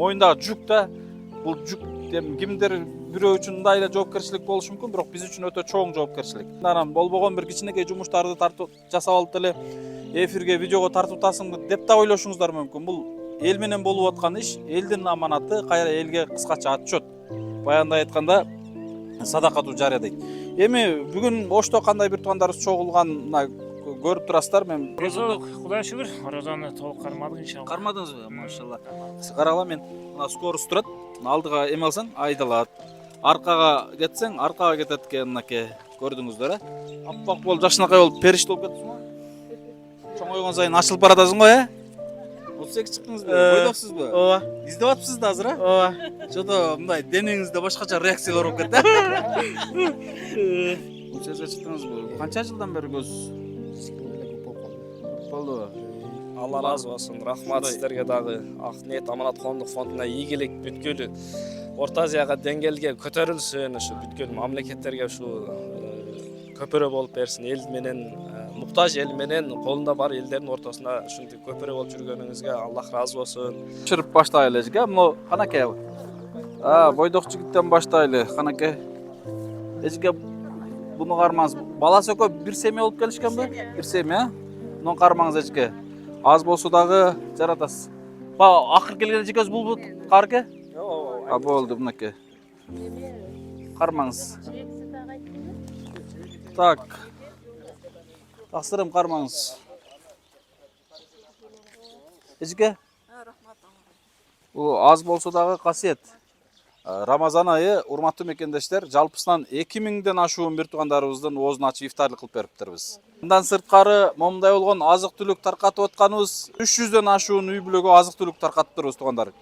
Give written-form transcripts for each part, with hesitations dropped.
моюндагы жүк да. Бул жүк кимдир бирөө үчүн мындай эле жоопкерчилик болушу мүмкүн, бирок биз үчүн өтө чоң жоопкерчилик. Анан болбогон бир кичинекей жумуштарды тартып жасап алып деле эфирге, видеого тартып атасыңбы деп да ойлошуңуздар мүмкүн. Бул эл менен болуп аткан иш, элдин аманаты, кайра элге кыскача отчет. Баягындай айтканда садакату жария дейт. Эми бүгүн Ошто кандай бир туугандарыбыз чогулганына көрүп турасыздар. Мен Кудайга шүгүр, оразаны толук кармадык иншалла. Кармадыңызбы? Машалла. Карагыла, мен мына скорость турат. Алдыга эме алсаң айдалат. Аркага кетсең, аркага кетет экен мынакей. Көрдүңүздөр, аппак болуп, жакшынакай болуп, периште болуп кетипсиңби? Чоңойгон сайын ачылып баратасың го, 38 чыктыңызбы? Бойдоксузбу? Ооба. Издеп атпсыз да азыр, Ооба. Жото мындай денеңизде башкача реакциялар болуп кетти. Учежге чыктыңызбы? Канча жылдан бери көз болду? Алла разы болсун. Рахмат сиздерге дагы. Ак ниет аманат коомдук фондуна ийгилик бүткүлү Орто Азияга деңгээлге көтөрүлсүн, ушу бүткүл мамлекеттерге ушу көпөрө болуп берсин. Эл менен муктаж эл менен колунда бар элдердин ортосунда ушинтип көпөрө болуп жүргөнүңүзгө Аллах разы болсун. Чырып баштайлы эжге. Мына канакей. Бойдок жигиттен баштайлы. Канакей. Эжге буну кармаңыз. Баласы экөө бир семья болуп келишкенби? Бир семья. Муну кармаңыз эжге. Аз болсо дагы жаратасыз. Акыр келген эжекебиз булбу карке? Болду мынакей. Кармаңыз. Так. Тақсырым кармаңыз. Эжге? Бул аз болсо дагы касиет. Рамазан айы, урматтуу мекендештер, жалпысынан 2000ден ашуун бир туугандарыбыздын оозун ачып ифтарлык кылып бериптербиз. Мындан сырткары момундай болгон азык-түлүк таркатып атканыбыз 300ден ашуун үй бүлөгө азык-түлүк таркаттырбыз туугандар.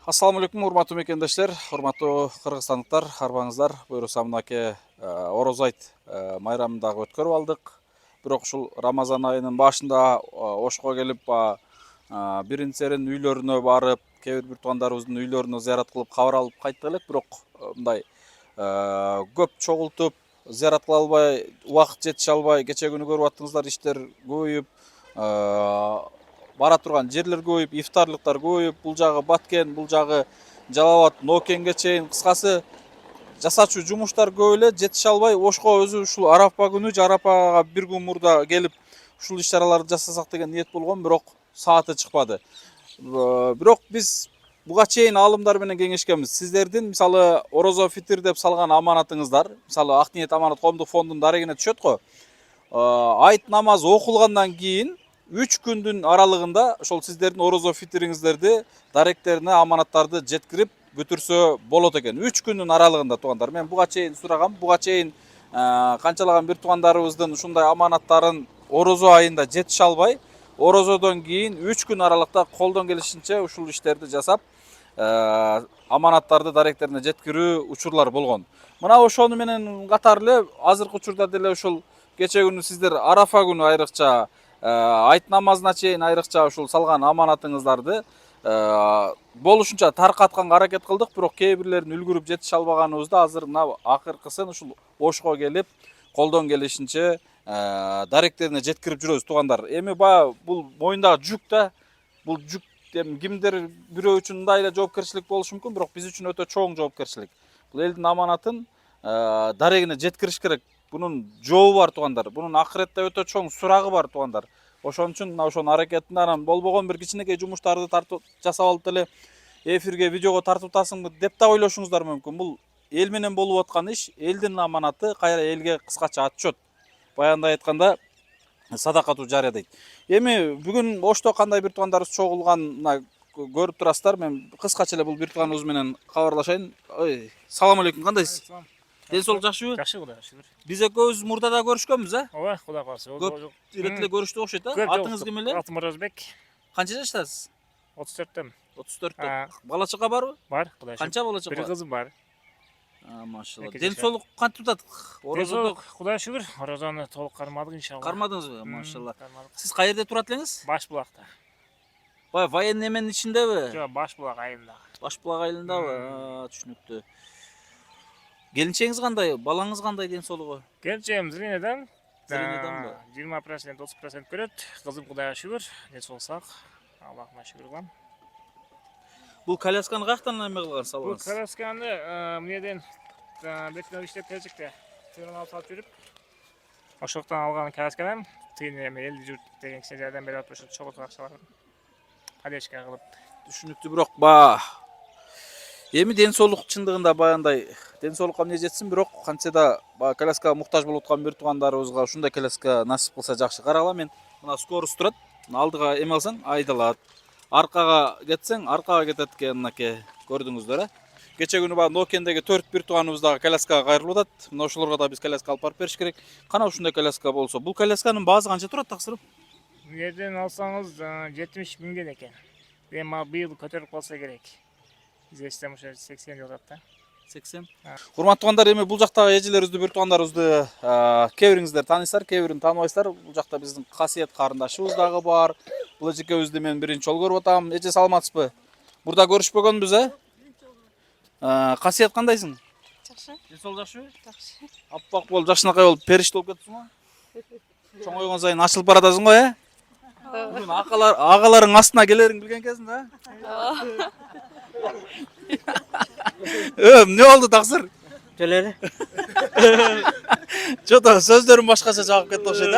Ассаламу алейкум урматтуу мекендештер, урматтуу кыргызстандыктар, арбаңыздар. Буюрса мынакей Ороз айт майрамын дагы өткөрүп алдык. Бирок ушул Рамазан айынын башында Ошко келип бирин серин үйлөрүнө барып, кээ бир туугандарыбыздын үйлөрүнө зыярат кылып кабар алып кайттык элек, бирок мындай көп чогултуп зыярат кыла албай, убакыт жетише албай, кече күнү көрүп аттыңыздар, иштер көбөйүп, бара турган жерлер көбөйүп, ифтарлыктар көбөйүп, бул жагы Баткен, бул жагы Жалал Абад, Ноокенге чейин, кыскасы жасачу жумуштар көп эле, жетише албай, Ошко өзү ушул Арапа күнү, Арапага бир күн мурда келип ушул иш-чараларды жасасак деген ниет болгон, бирок сааты чыкпады. Бирок биз буга чейин аалымдар менен кеңешкенбиз. Сиздердин мисалы Орозо фитир деп салган аманатыңыздар, мисалы Ак ниет аманат коомдук фондунун дарегине түшөт го. Айт намаз окулгандан кийин 3 күндүн аралыгында ошол сиздердин Орозо фитириңиздерди даректерине аманаттарды жеткирип бүтүрсө болот экен. 3 күндүн аралыгында туугандар. Мен буга чейин сурагам, буга чейин канчалаган бир туугандарыбыздын ушундай аманаттарын Орозо айында жетише албай, Орозодон кийин 3 күн аралыкта колдон келишинче ушул иштерди жасап, аманаттарды даректерине жеткирүү учурлар болгон. Мына ошону менен катар эле азыркы учурда деле ушул кече күнү сиздер Арафа күнү айрыкча айт намазына чейин айрыкча ушул салган аманатыңыздарды болушунча таркатканга аракет кылдык, бирок кээ бирлерин үлгүрүп жетише албаганыбызды азыр мына акыркысын ушул Ошко келип колдон келишинче даректерине жеткирип жүрөбүз туугандар. Эми баягы бул моюндагы жүк да, бул жүк кимдир бирөө үчүн мындай эле жоопкерчилик болушу мүмкүн, бирок биз үчүн өтө чоң жоопкерчилик. Бул элдин аманатын дарегине жеткириш керек. Бунун жообу бар туугандар. Бунун акыретте өтө чоң сурагы бар туугандар. Ошон үчүн мына ошонун аракетинде анан болбогон бир кичинекей жумуштарды тартып жасап алып деле эфирге, видеого тартып атасыңбы деп да ойлошуңуздар мүмкүн. Бул эл менен болуп аткан иш, элдин аманаты, кайра элге кыскача отчет. Баягындай айтканда садакату жария дейт. Эми бүгүн Ошто кандай бир туугандарыбыз чогулганына көрүп турасыздар. Мен кыскача эле бул бир тууганыбыз менен кабарлашайын. Салам алейкум, кандайсыз? Ден соолук жакшыбы? Жакшы, Кудайга шүгүр. Биз экөөбүз мурда да көрүшкөнбүз, Ооба, Кудайга калса. Көп ирет эле көрүштүк окшойт, Атыңыз ким эле? Атым Орозбек. Канча жаштасыз? 34төм. 34тө. Бала чака барбы? Бар, Кудайга шүгүр. Канча бала чака? Бир кызым бар. Машалла. Ден соолук кантип атат? Орозодо Кудайга шүгүр, оразаны толук кармадык иншалла. Кармадыңызбы? Машалла. Сиз каерде турат элеңиз? Башбулакта. Баягы военный эменин ичиндеби? Жок, Башбулак айылында. Башбулак айылындабы? Түшүнүктүү. Келинчегиңиз кандай? Балаңыз кандай ден соолугу? Келчем Зринедан. Зринеданбы? 20%, 30% көрөт. Кызым Кудайга шүгүр, ден соолук сак. Аллахыма шүгүр кылам. Бул колясканы каяктан эме кылган Бул салганыз? колясканы эмнеден бетине иштеп келчекте тыйын алып салып жүрүп, ошоктон алган колясканы тыйын эме эл журт деген киши жардам берип атып ошо чогултуп акчаларын поддержка кылып. Түшүнүктүү, бирок ба эми ден соолук чындыгында баягындай ден соолукка эмне жетсин, бирок кантсе да баягы коляскага муктаж болуп аткан бир туугандарыбызга ушундай коляска насип кылса жакшы. Карагыла, мен мына скорость турат. Алдыга эме алсаң айдалат. Аркага кетсең, аркага кетет экен мынакей. Көрдүңүздөр, Кече күнү баягы Нокендеги 4 бир тууганыбыз дагы коляскага кайрылып атат. Мына ошолорго да биз коляска алып барып бериш керек. Кана ушундай коляска болсо, бул колясканын баасы канча турат таксырып? Эмнеден алсаңыз 70 миңден экен. Эми быйыл көтөрүп калса керек. Известием ошо 80 жатат да. 80. Урматтуу туугандар, эми бул жактагы эжелерибизди, бир туугандарыбызды кээ-бириңиздер тааныйсыздар, кээ-бирин тааныбайсыздар. Бул жакта биздин касиет карындашыбыз дагы бар. Бул эжекебизди мен биринчи жолу көрүп атам. Эже, саламатсызбы? Мурда көрүшпөгөнбүз, Касиет, кандайсың? Жакшы. Ден соолук жакшыбы? Жакшы. Аппак болуп, жакшынакай болуп, периште болуп кеттиң го. Чоңойгон сайын ачылып баратасың го, Бүгүн агаларың астына келерин билген кезиң да? Эмне болду таксыр? Жөн эле. Жото, сөздөрүм башкача жагып кетти окшойт,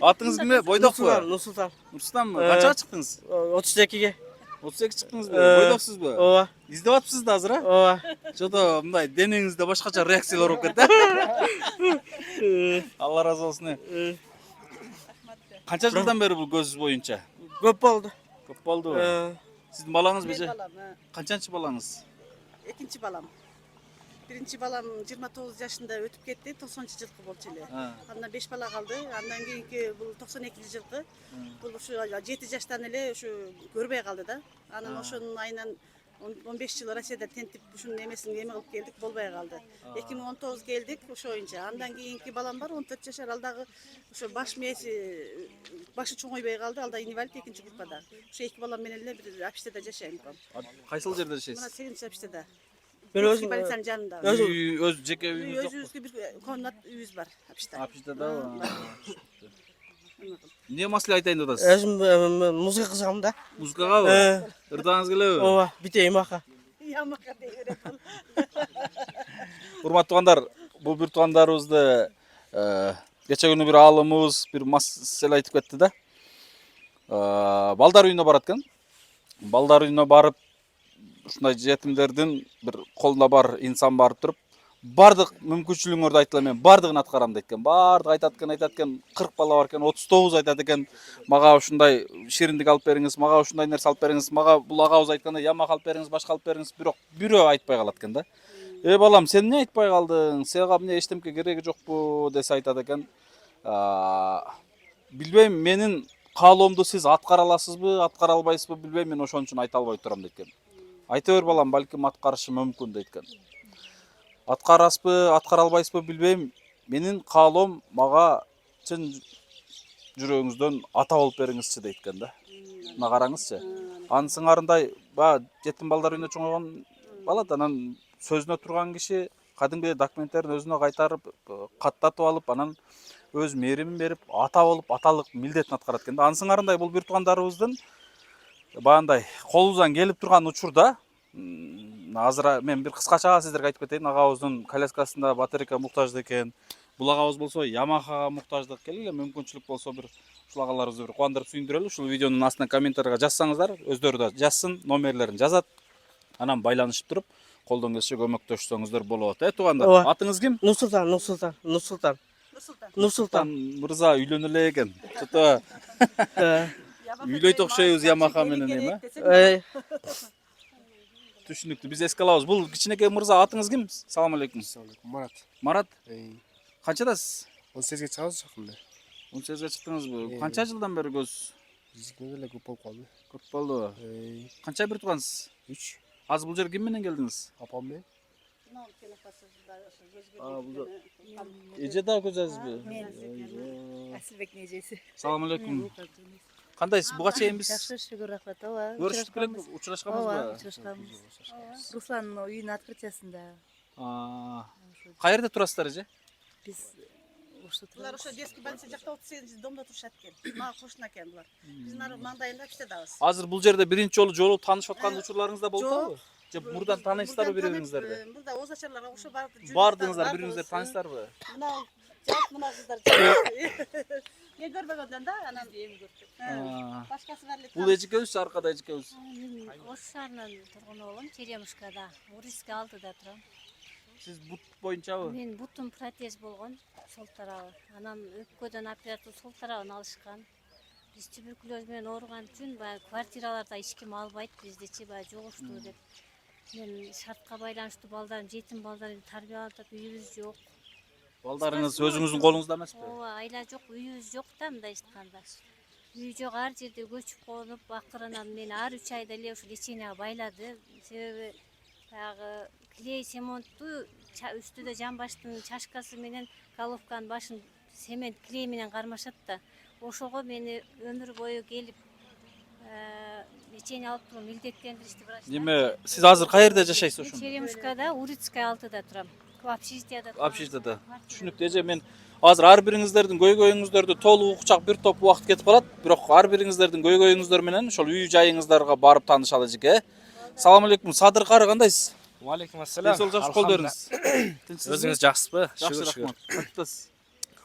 Атыңыз ким? Бойдокпу? Нурсултан. Нурсултанбы? Канчага чыктыңыз? 32-ге. 32 чыктыңызбы? Бойдоксузбу? Ооба. Издеп атпсыз да азыр, Ооба. Жото, мындай денеңизде башкача реакциялар болуп кетти. Алла разы болсун. Канча жылдан бери бул көз боюнча? Көп болду. Көп болду. Сиздин балаңыз беже? Балам, Канчанчы балаңыз? экинчи балам. Биринчи балам 29 жашында өтүп кетти, 90 жылкы болчу эле. Андан 5 бала калды. Андан кийинки бул 92 жылкы. Бул ушу 7 жаштан эле ушу көрбөй калды да. Анан ошонун айынан 15 жыл Россияда тентип ушунун эмесин эме кылып келдик, болбой калды. 2019 келдик ошоюнча. Андан кийинки балам бар, 14 жашар, ал дагы ошо баш мээси башы чоңойбой калды, ал да инвалид, экинчи группада. Ошо эки балам менен эле бир общежитиеде жашайм. Кайсыл жерде Мына жашайсыз? 8 общежитеде. Мен өзүм Полициянын жанында. Өз жеке үйүңүз жокпу? Өзүбүзгө бир комнат үйүбүз бар, общежитте. Общежитеда. Эмне маселе айтайын деп атасыз? Өзүм музыка кызыгам да. Музыкагабы? Ырдагыңыз келеби? Ооба, битейм ака. Ямака дей берет ал. Урматтуу туугандар, бул бир туугандарыбызды кече күнү бир аалымыбыз бир маселе айтып кетти да. Балдар үйүнө барат экен. Балдар үйүнө барып, ушундай жетимдердин бир колунда бар инсан барып туруп, бардык мүмкүнчүлүгүңөрдү айткыла, мен бардыгын аткарам дейт экен. Бардык айтат экен, 40 бала бар экен, 39 айтат экен. Мага ушундай шириндик алып бериңиз, мага ушундай нерсе алып бериңиз, мага бул агабыз айткандай ямак алып бериңиз, башка алып бериңиз, бирок бирөө айтпай калат экен да. Балам, сен эмне айтпай калдың? Сага эмне эчтемке кереги жокпу десе айтат экен. Билбейм, менин каалоомду сиз аткара аласызбы, аткара албайсызбы билбейм, мен ошон үчүн айта албай турам дейт экен. Айта бер балам, балким аткарышы мүмкүн дейт экен. Аткарасызбы, аткара албайсызбы билбейм. Менин каалоом мага чын жүрөгүңүздөн ата болуп бериңизчи дейт экен да. Мына караңызчы. Анын сыңарындай баягы жетим балдар үйүндө чоңойгон бала, анан сөзүнө турган киши кадимги документтерин өзүнө кайтарып, каттатып алып, анан өз мээримин берип, ата болуп, аталык милдетин аткарат экен да. Анын сыңарындай бул бир туугандарыбыздын баягындай колубуздан келип турган учурда, азыр мен бир кыскача сиздерге айтып кетейин. Агабыздын коляскасында батарейка муктаждык экен. Бул агабыз болсо Ямахага муктаждык. Келгиле, мүмкүнчүлүк болсо бир ушул агаларыбызды бир кубандырып сүйүндүрөлү. Ушул видеонун астына комментарийга жазсаңыздар, өздөрү да жазсын, номерлерин жазат. Анан байланышып туруп, колдон келишинче көмөктөшсөңүздөр болот. Туугандар, атыңыз ким? Нурсултан. Нурсултан. Нурсултан. Мырза үйлөнө эле экен. Жото. Үйлөйт окшойбуз Ямаха менен эме. Түшүнүктүү, биз эске алабыз. Бул кичинекей мырза, атыңыз ким? Салам алейкум. Марат. Марат? Канчадасыз? 18-ге чыгабыз жакында. 18-ге чыктыңызбы? Канча жылдан бери көз? Бизге эле көп болуп калды. Көп болду. Канча бир туугансыз? 3. Азыр бул жерге ким менен келдиңиз? Апам менен. Эже да көз азбы? Асылбектин эжеси. Салам алейкум. Кандайсыз? Буга чейин биз Жакшы, шүгүр рахмат. Ооба. көрүшүп элек, учурашканбызбы? Учурашканбыз. Русландын үйүнүн открытиясында. Каерде турасыздар эже? Биз Bular ошо детский больница жакта 38 домдо турушат экен. Мага кошуна экен булар. Биз нары маңдайында иштедабыз. Азыр бул жерде биринчи жолу жолугуп таанышып аткан учурларыңыз да болуп атабы? Же мурдан тааныйсыздарбы бири-бириңиздерди? Мурда оз ачарларга окшоп барып жүрүп. Бардыңыздар бири-бириңиздерди тааныйсыздарбы? Мына мына кыздар. Мен көрбөгөндөн да анан эми көрдүм. Башкасы баары эле. Бул эжикебиз, аркада эжикебиз. Ош шаарынын тургуну болом, Черемушкада, Урицкий 6-да турам. Сиз бут боюнчабы? Мен бутум протез болгон, сол тарабы. Анан өпкөдөн операция сол тарабын алышкан. Биз туберкулез менен ооруган үчүн баягы квартираларда эч ким албайт, биздичи баягы жугуштуу деп. Мен шартка байланыштуу балдарым, жетим балдарды тарбиялап үйүбүз жок. Балдарыңыз өзүңүздүн колуңузда эмеспи? Ооба, айла жок, үйүбүз жок да мындай айтканда. Үй жок, ар жерде көчүп конуп, акырынан мени ар 3 айда эле ушул леченияга байлады. Себеби баягы клей цемонтту үстүдө жамбаштын чашкасы менен головканын башын цемент клей менен кармашат да. Ошого мени өмүр бою келип лечение алып турам, илдеттендиришти врачтар. Неме, сиз азыр каерде жашайсыз ошондо? Черемушкада, Урицкий 6-да турам. Общежитияда турам. Общежитияда. Түшүнүктүү эже, мен азыр ар бириңиздердин көйгөйүңүздөрдү толук укчак бир топ убакыт кетип калат, бирок ар бириңиздердин көйгөйүңүздөр менен ошол үй жайыңыздарга барып таанышалы эжеке. Салам алейкум, Садыр кары кандайсыз? Валейкум ассалам. Ден жакшы кол бериңиз. Өзүңүз жакшысызбы? Жакшы, рахмат. Каттас.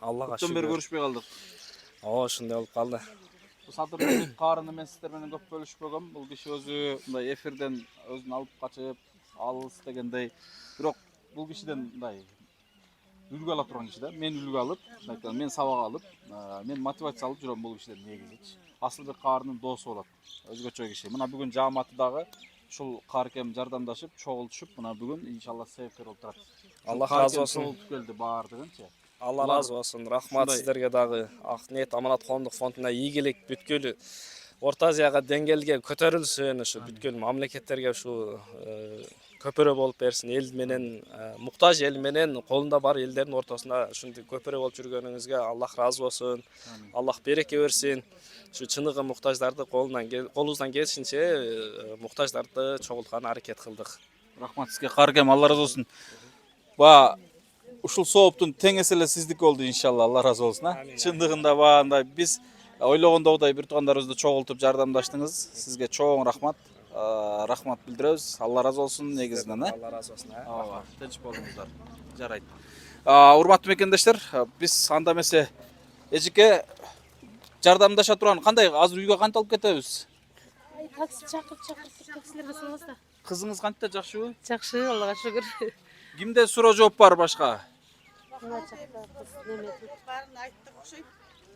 Аллага Көптөн бери көрүшпөй калдык. Ооба, ушундай болуп калды. Садыр каарыны мен сиздер менен көп бөлүшпөгөм. Бул киши өзү мындай эфирден өзүн алып качып, алыс дегендей. Бирок бул кишиден мындай үлгү ала турган киши да. Мен үлгү алып, мен сабак алып, мен мотивация алып жүрөм бул кишиден негизичи. Асылбек каарынын доосу болот. Өзгөчө киши. Мына бүгүн жааматы дагы ушул кааркем жардамдашып, чогултушуп, мына бүгүн иншалла себепкер болуп турат. Алла разы болсун. Чогултуп келди баардыгынчы. Алла разы болсун. Рахмат сиздерге дагы. Ак ниет аманат коомдук фондуна ийгилик бүткүлү Орто Азияга деңгээлге көтөрүлсүн, ушу бүткүл мамлекеттерге ушу көпөрө болуп берсин. Эл менен муктаж эл менен колунда бар элдердин ортосунда ушундай көпөрө болуп жүргөнүңүзгө Аллах разы болсун. Аллах береке берсин. Ушу чыныгы муктаждарды колубуздан келишинче муктаждарды чогултканга аракет кылдык. Рахмат сизге кааркем, Алла разы болсун. Ба ушул сооптун теңеси эле сиздики болду иншалла, Алла разы болсун. Чындыгында баягындай биз ойлогондогудай бир туугандарыбызды чогултуп жардамдаштыңыз. Сизге чоң рахмат. Рахмат билдиребиз. Алла разы болсун негизинен. Алла разы болсун. Ооба, тынч болуңуздар. Жарайт. Урматтуу мекендештер, биз анда эмесе эжеке жардамдаша турган кандай азыр үйгө кантип алып кетебиз? Такси чакырып таксилерге салабыз да. Кызыңыз кантип жакшыбы? Жакшы, Аллага шүгүр. Кимде суроо жооп бар башка? Мына жакта кыз неме Баарын айттык окшойт.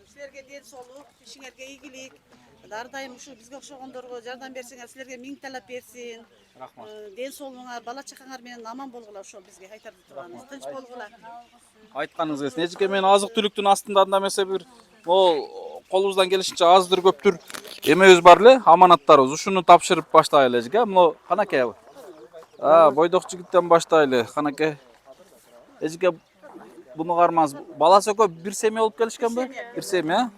Силерге ден соолук, ишиңерге ийгилик. Ар дайым ушу бизге окшогондорго жардам берсеңер, силерге миң талап берсин. Рахмат. Ден соолугуңар, бала чакаңар менен аман болгула, ошол бизге айтарды турганыбыз. Тынч болгула. Айтканыңыз келсин. Эжеке, мен азык түлүктүн астында анда эмесе бир могул колубуздан келишинче аздыр көптүр эмебиз бар эле, аманаттарыбыз. Ушуну тапшырып баштайлы эжеке. Мына канакей. Бойдок жигиттен баштайлы. Канакей. Эжеке, буну кармаңыз. Баласы экөө бир семья болуп келишкенби? Бир семья.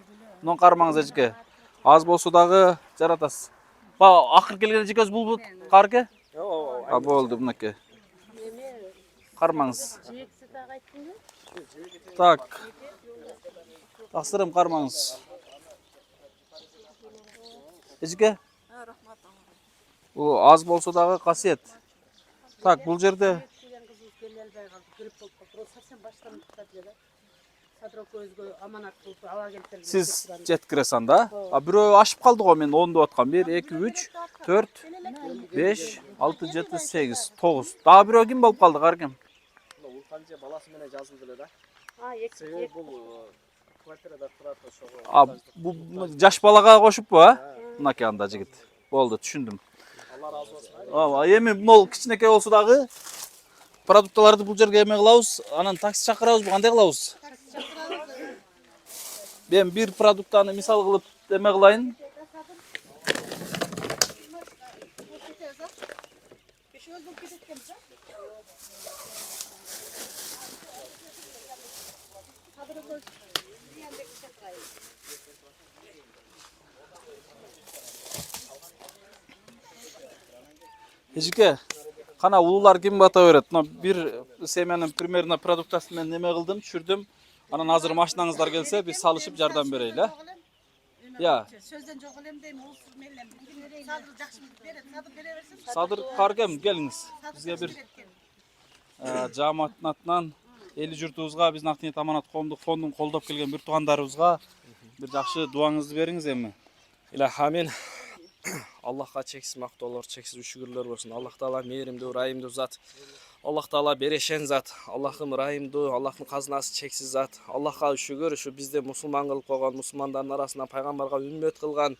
Муну кармаңыз эжеке. Аз болсо дагы жаратасыз. Акыр келген эжекебиз бул каарке? Болду мынакей. Кармаңыз. Так. Таксырым кармаңыз. Эжеке? Рахмат. Бул аз болсо дагы касиет. Так, бул жерде сиз жеткиресиз анда. Бирөө ашып калды го, мен 10 деп аткам. 1 2 3 4 5 6 7 8 9. Дагы бирөө ким болуп калды, каркем? Улканча баласы менен жазылды эле да. Себеби бул квартирада турат ошого. Бул жаш балага кошуппу, Мынакей анда жигит. Болду, түшүндүм. Алла разы болсун. Эми могул кичинекей болсо дагы продукталарды бул жерге эме кылабыз, анан такси чакырабызбы, кандай кылабыз? Мен бир продуктаны мисал кылып эме кылайын. Эжеке, кана улуулар ким бата берет? Мына бир семьянын примерно продуктасын мен неме кылдым, түшүрдүм. Анан азыр машинаңыздар келсе биз салышып жардам берели. Ya. Sözden çok olem deyim, olsun mellem. Sadır жақсы берет, Sadır бере берсин. Sadır Kargem geliniz. Bizge bir жамааттын атынан эли журтубузга биздин Акниет Аманат коомдук фондун колдоп келген бир туугандарыбызга бир жакшы дуаңызды бериңиз эми. Илахи амин. Аллахка чексиз мактоолор, чексиз шүгүрлөр болсун. Аллах таала мээримдүү, райымдуу зат. Аллах таала берешен зат. Аллахым райымдуу, Аллахтын казынасы чексиз зат. Аллахка шүгүр, ушу бизди мусулман кылып койгон, мусулмандардын арасынан пайгамбарга үммөт кылган,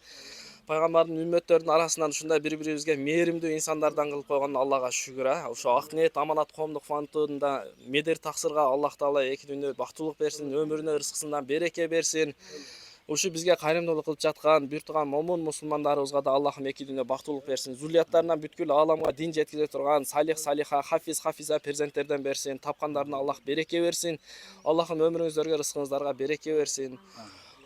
пайгамбардын үммөттөрүнүн арасынан ушундай бири-бирибизге мээримдүү инсандардан кылып койгон Аллага шүгүр. Ошо Акниет Аманат коомдук фондунда медер таксырга Аллах таала эки дүйнө бактылык берсин, өмүрүнө ырыскысынан береке берсин. Ушу бизге кайрымдуулук кылып жаткан бир тууган момун мусулмандарыбызга да Аллахым эки дүйнө бактылык берсин. Зулияттарынан бүткүл ааламга дин жеткизе турган салих, салиха, хафиз, хафиза перзенттерден берсин. Тапкандарына Аллах береке берсин. Аллахым өмүрүңүздөргө, рызкыңыздарга береке берсин.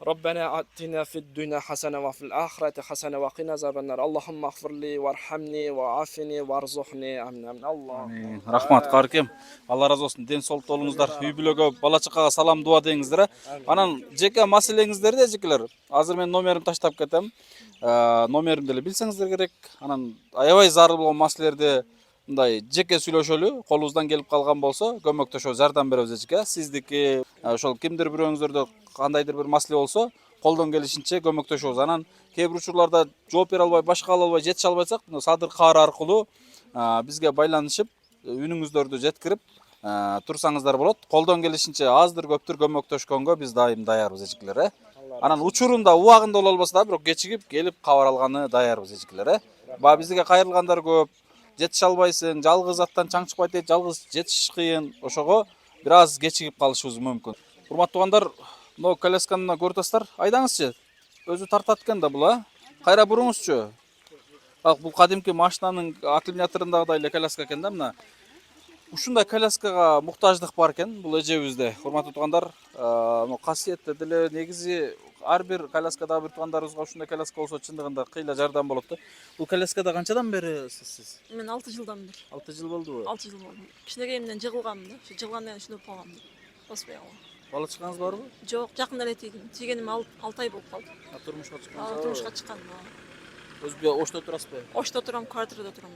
ربنا آتنا في الدنيا حسنة وفي الآخرة حسنة وقنا عذاب النار اللهم اغفر لي وارحمني وعافني وارزقني آمين الله Рахмат Каркем. Алла разы болсун. Ден соолук болуңуздар. Үй бүлөгө, бала чакага салам дуа деңиздер. Анан жеке маселеңиздерди эжекелер. Азыр мен номерин таштап кетем. Номеримди эле билсеңиздер керек. Анан аябай зарыл болгон маселелерди мындай жеке сүйлөшөлү, колубуздан келип калган болсо, көмөктөшөбүз, жардам беребиз эжеке. Сиздики ошол кимдир бирөөңүздөрдө кандайдыр бир маселе болсо, колдон келишинче көмөктөшөбүз. Анан кээ бир учурларда жооп бере албай, башка ала албай, жетише албайсак, Садыр каар аркылуу бизге байланышып, үнүңүздөрдү жеткирип турсаңыздар болот. Колдон келишинче аздыр көптүр көмөктөшкөнгө биз дайым даярбыз эжекелер. Анан учурунда убагында боло албаса да, бирок кечигип келип кабар алганы даярбыз эжекелер. Баа бизге кайрылгандар көп. Жетише албайсың, жалгыз аттан чаң чыкпайт дейт, жалгыз жетиш кыйын. Ошого бир аз кечигип калышыбыз мүмкүн. Урматтуу туугандар, мына колясканы көрүп атасыздар. Айдаңызчы. Өзү тартат экен да бул, Кайра буруңузчу. Бак бул кадимки машинанын аккумуляторундагыдай эле коляска экен да мына. Ушундай коляскага муктаждык бар экен бул эжебизде. Урматтуу туугандар, касиетте деле негизи ар бир коляскада бир туугандарыбызга ушундай коляска болсо чындыгында кыйла жардам болот да. Бул коляскада канчадан бери сиз? Мен 6 жылдан бери. 6 жыл болдубу? 6 жыл болду. Кичинекейимден жыгылганмын да. Ушу жыгылгандан ушундай болгам. Баспай алгам. Бала чыкканыңыз барбы? Жок, жакында эле тийдим. Тийгеним 6 ай болуп калды. Турмушка чыкканыңыз? Турмушка чыккан. Өзбү Ошто турасызбы? Ошто турам, квартирада турам.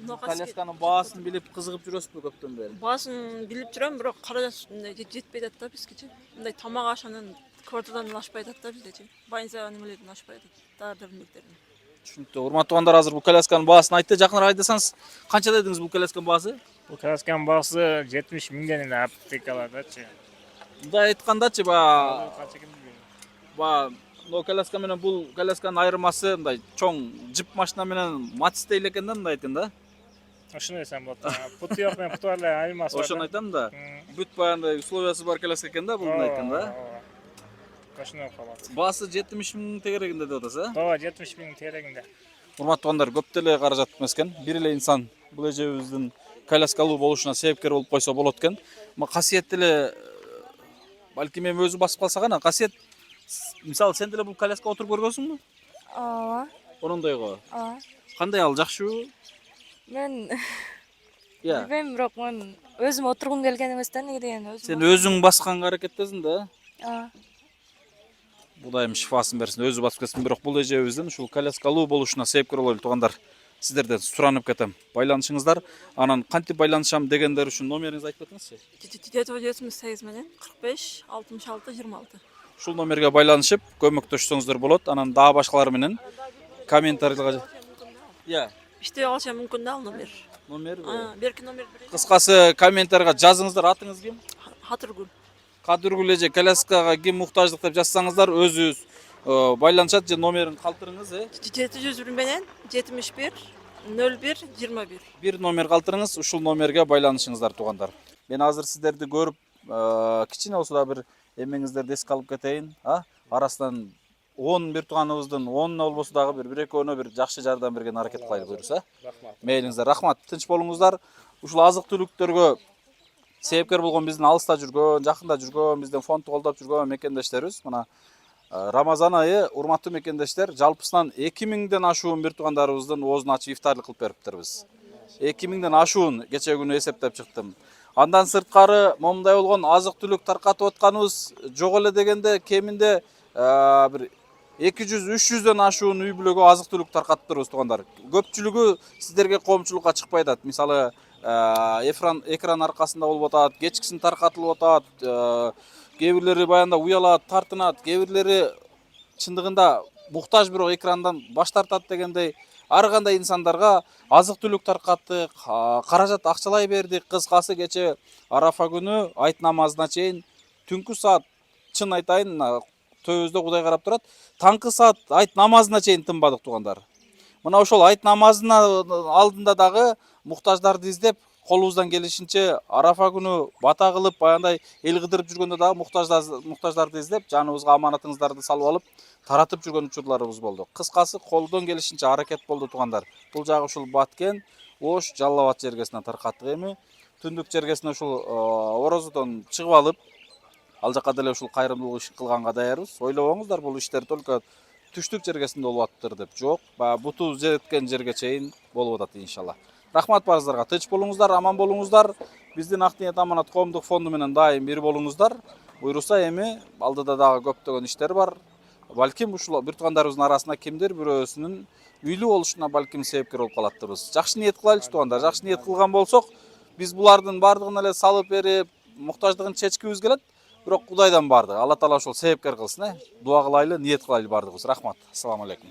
Колясканын баасын билип кызыгып жүрөсүзбү көптөн бери? Баасын билип жүрөм, бирок каражат жетпей атат да бизгечи. Мындай тамак ашанын квартирадан ашпай атат да бизде. Больницага немелерден ашпай атат. Дары-дармектерден. Түшүнүктүү. Урматтуу туугандар, азыр бул колясканын баасын айтты. Жакыныраак айтсаңыз, канча дедиңиз бул колясканын баасы? Бул колясканын баасы 70 миңден эле аптекалардачы. Мындай айткандачы, но коляска менен бул колясканын айырмасы мындай чоң жип машина менен Матис эле экен да, мындай айткан да. Ошону десем болот. Пути жок менен пути бар эле айырмасы бар. Ошону айтам да. Бүт баягындай условиясы бар коляска экен да, бул мындай айткан да. Ошону калат. Баасы 70 миң тегерегинде деп атасыз, Ооба, 70 миң тегерегинде. Урматтуу туугандар, көп деле каражат эмес экен. Бир эле инсан бул эжебиздин коляскалуу болушуна себепкер болуп койсо болот экен. Касиет деле балким эми өзү басып калса гана, касиет мисалы сен деле бул коляскага отуруп көргөнсүңбү? Ооба. Онондойго. Ооба. Кандай ал, жакшыбы? Мен Я. билбейм, бирок мен өзүм отургум келген эмес да, неге деген өзүм. Сен өзүң басканга аракеттесиң да. Ооба. Кудайым шифасын берсин, өзү басып кетсин, бирок бул эжебиздин ушул коляскалуу болушуна себепкер бололу туугандар. Сиздерден суранып кетем. Байланышыңыздар. Анан кантип байланышам дегендер үчүн номериңизди айтып кетиңизчи. 78 менен 45 66 26. Ушул номерге байланышып көмөктөшсөңүздөр болот. Анан дагы башкалар менен комментарийлерге. Я. Иштебей калышы мүмкүн да ал номер. Номер. Берки номер берейин. Кыскасы комментарийга жазыңыздар, атыңыз ким? Хатыргүл. Кадыргүл эже, коляскага ким муктаждык деп жазсаңыздар, өзүбүз байланышат же номерин калтырыңыз, 701 менен 71 01 21. Бир номер калтырыңыз, ушул номерге байланышыңыздар туугандар. Мен азыр сиздерди көрүп, кичине болсо да бир эмеңиздерди эске алып кетейин, арасынан 10 бир тууганыбыздын 10 болбосо дагы бир экөөнө бир жакшы жардам берген аракет кылайлы буюрса. Мейлиңиздер, рахмат, тынч болуңуздар. Ушул азык түлүктөргө себепкер болгон биздин алыста жүргөн, жакында жүргөн, биздин фондду колдоп жүргөн мекендештерибиз. Мына Рамазан айы, урматтуу мекендештер, жалпысынан 2000ден ашуун бир туугандарыбыздын оозун ачып ифтарлык кылып бериптербиз. 2000ден ашуун кече күнү эсептеп чыктым. Андан сырткары момундай болгон азык түлүк таркатып атканыбыз жок эле дегенде кеминде бир 200-300дөн ашуун үй бүлөгө азык түлүк таркатып турбуз туугандар. Көпчүлүгү сиздерге коомчулукка чыкпай атат. Мисалы экран аркасында болуп атат, кечкисин таркатылып атат, кээ бирлери баягында уялат, тартынат, кээ бирлери чындыгында муктаж бирок экрандан баш тартат дегендей ар кандай инсандарга азык түлүк таркаттык, каражат акчалай бердик. Кыскасы кече Арафа күнү айт намазына чейин түнкү саат, чын айтайын, төбөбүздө Кудай карап турат, таңкы саат айт намазына чейин тынбадык туугандар. Мына ошол айт намазына алдында дагы муктаждарды издеп, колубуздан келишинче Арафа күнү бата кылып, баягындай эл кыдырып жүргөндө дагы муктаждарды издеп, жаныбызга аманатыңыздарды салып алып, таратып жүргөн учурларыбыз болду. Кыскасы колдон келишинче аракет болду туугандар. Бул жагы ушул Баткен, Ош, Жалал Абад жергесине таркаттык. Эми түндүк жергесине ушул орозодон чыгып алып, ал жака деле ушул кайрымдуулук иш кылганга даярбыз. Ойлобоңуздар, бул иштер только түштүк жергесинде болуп атыптыр деп. Жок, буту жеткен жерге чейин болуп атат иншалла. Рахмат барыңыздарга. Тынч болуңуздар, аман болуңуздар. Биздин Ак ниет аманат коомдук фонду менен дайым бир болуңуздар. Буйруса эми алдыда дагы көптөгөн иштер бар. Балким ушул бир туугандарыбыздын арасында кимдир бирөөсүнүн үйлүү болушуна балким себепкер болуп калаттырбыз. Жакшы ниет кылайлычы туугандар. Жакшы ниет кылган болсок, биз булардын бардыгын эле салып берип, муктаждыгын чечкибиз келет. Бирок Кудайдан бардыгы. Алла Таала ошол себепкер кылсын, Дуа кылайлы, ниет кылайлы бардыгыбыз. Рахмат. Ассаламу алейкум.